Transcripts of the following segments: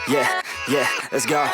Yeah, let's go.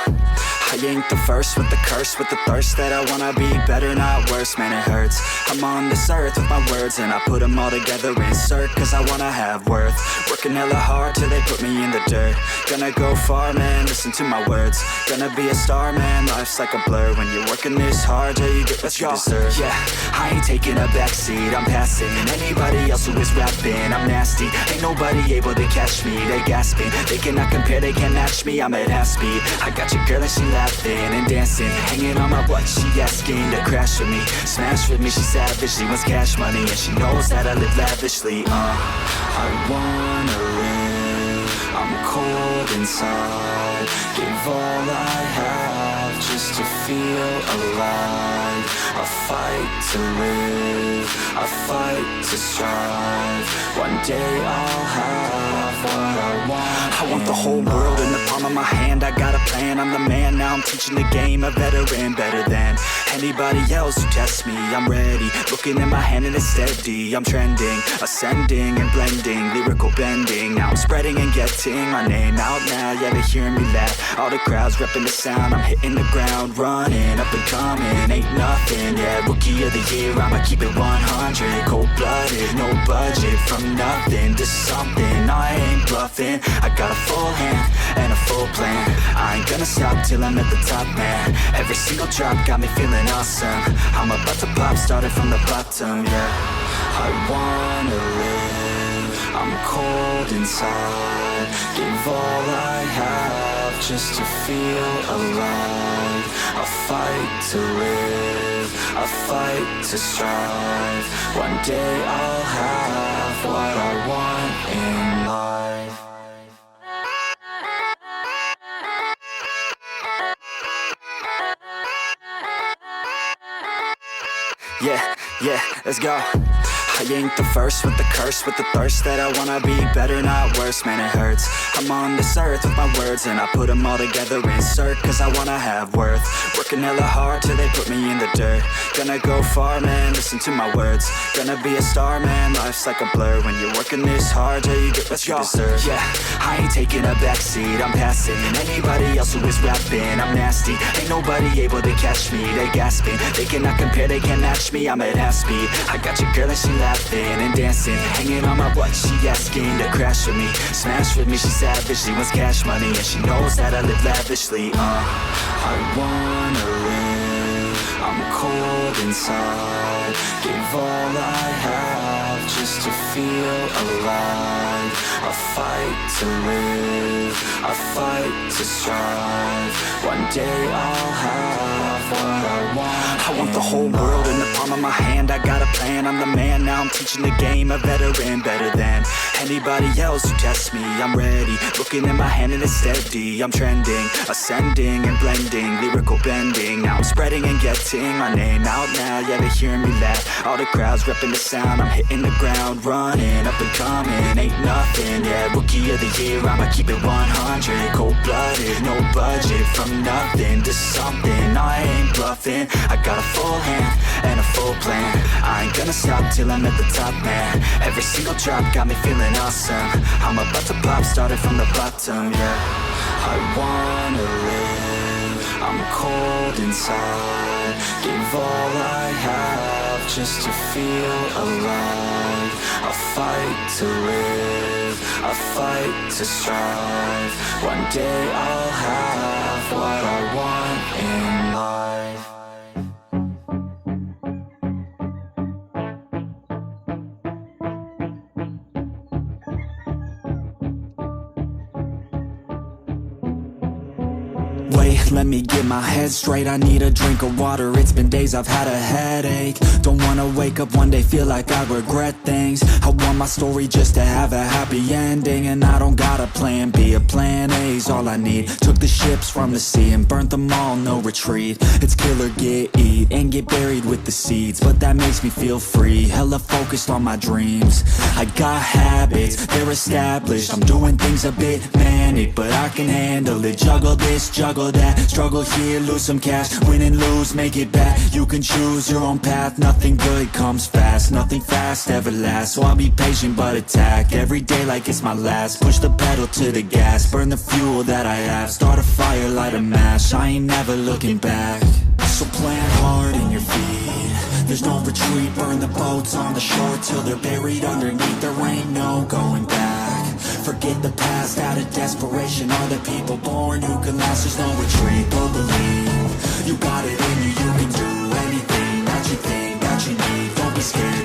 I ain't the first with the curse, with the thirst that I wanna be better, not worse, man it hurts. I'm on this earth with my words and I put them all together, insert, cause I wanna have worth. Working hella hard till they put me in the dirt. Gonna go far, man, listen to my words. Gonna be a star, man, life's like a blur. When you're working this hard, yeah, you get what you deserve. Yeah, I ain't taking a backseat, I'm passing anybody else who is rapping. I'm nasty, ain't nobody able to catch me. They gasping, they cannot compare, they can't match me. I'm at half speed, I got your girl and she laughing and dancing, hanging on my butt, she asking to crash with me, smash with me, she savage, she wants cash money, and she knows that I live lavishly. I wanna live, I'm cold inside, give all I have just to feel alive. I fight to live, I fight to strive, one day I'll have what I want. I want the whole world in the palm of my hand, I got a plan, I'm the man, now I'm teaching the game, a veteran, better than anybody else who tests me. I'm ready, looking at my hand and it's steady, I'm trending, ascending and blending, lyrical bending, now I'm spreading and getting my name out now, yeah they hearing me laugh, all the crowds repping the sound, I'm hitting the ground, running, up and coming, ain't nothing, yeah, rookie of the year, I'ma keep it 100, cold-blooded, no budget, from nothing to something, I ain't bluffing, I got a full hand and a full plan, I ain't gonna stop till I'm at the top, man, every single drop got me feeling awesome, I'm about to pop, started from the bottom, yeah, I wanna live, I'm cold inside, give all I have just to feel alive, I fight to live, I fight to strive, one day I'll have what I want in life. Yeah, let's go. I ain't the first with the curse, with the thirst that I wanna be better, not worse, man it hurts. I'm on this earth with my words and I put them all together, insert, cause I wanna have worth. Working hella hard till they put me in the dirt. Gonna go far, man, listen to my words. Gonna be a star, man, life's like a blur. When you're working this hard, yeah, you get what you deserve. Yeah, I ain't taking a backseat, I'm passing anybody else who is rapping. I'm nasty, ain't nobody able to catch me. They gasping, they cannot compare, they can't match me. I'm at half speed, I got your girl and she laughing and dancing, hanging on my butt, she asking to crash with me, smash with me, she savage, she wants cash money, and she knows that I live lavishly. I wanna live, I'm cold inside, give all I have just to feel alive. I fight to live, I fight to strive, one day I'll have what I want. I want the whole world in the palm of my hand, I got a plan, I'm the man, now I'm teaching the game, a veteran, better than anybody else who tests me. I'm ready, looking at my hand and it's steady, I'm trending, ascending and blending, lyrical bending, now I'm spreading and getting my name out now, yeah they hearing me laugh, all the crowds repping the sound, I'm hitting the ground, running, up and coming, ain't nothing, yeah, rookie of the year, I'ma keep it 100, cold-blooded, no budget, from nothing to something, I ain't bluffing, I got a full hand and a full plan, I ain't gonna stop till I'm at the top, man, every single drop got me feeling awesome, I'm about to pop, started from the bottom, yeah, I wanna live, I'm cold inside, give all I have just to feel alive, I fight to live, I fight to strive, one day I'll have what I want in life. Wait, let me get my head straight, I need a drink of water, it's been days I've had a headache. Don't wanna wake up one day, feel like I regret things. I want my story just to have a happy ending, and I don't got a plan B, a plan A's all I need. Took the ships from the sea and burnt them all, no retreat. It's kill or get, eat, and get buried with the seeds, but that makes me feel free, hella focused on my dreams. I got habits, they're established, I'm doing things a bit manic, but I can handle it. Juggle this, juggle that. Struggle here, lose some cash, win and lose, make it back. You can choose your own path, nothing good comes fast. Nothing fast ever lasts, so I'll be patient but attack every day like it's my last. Push the pedal to the gas, burn the fuel that I have. Start a fire, light a match, I ain't never looking back. So plant hard in your feet, there's no retreat. Burn the boats on the shore till they're buried underneath. There ain't no going back. Forget the past out of desperation. Are the people born who can last? There's no retreat, but believe you got it in you. You can do anything that you think that you need. Don't be scared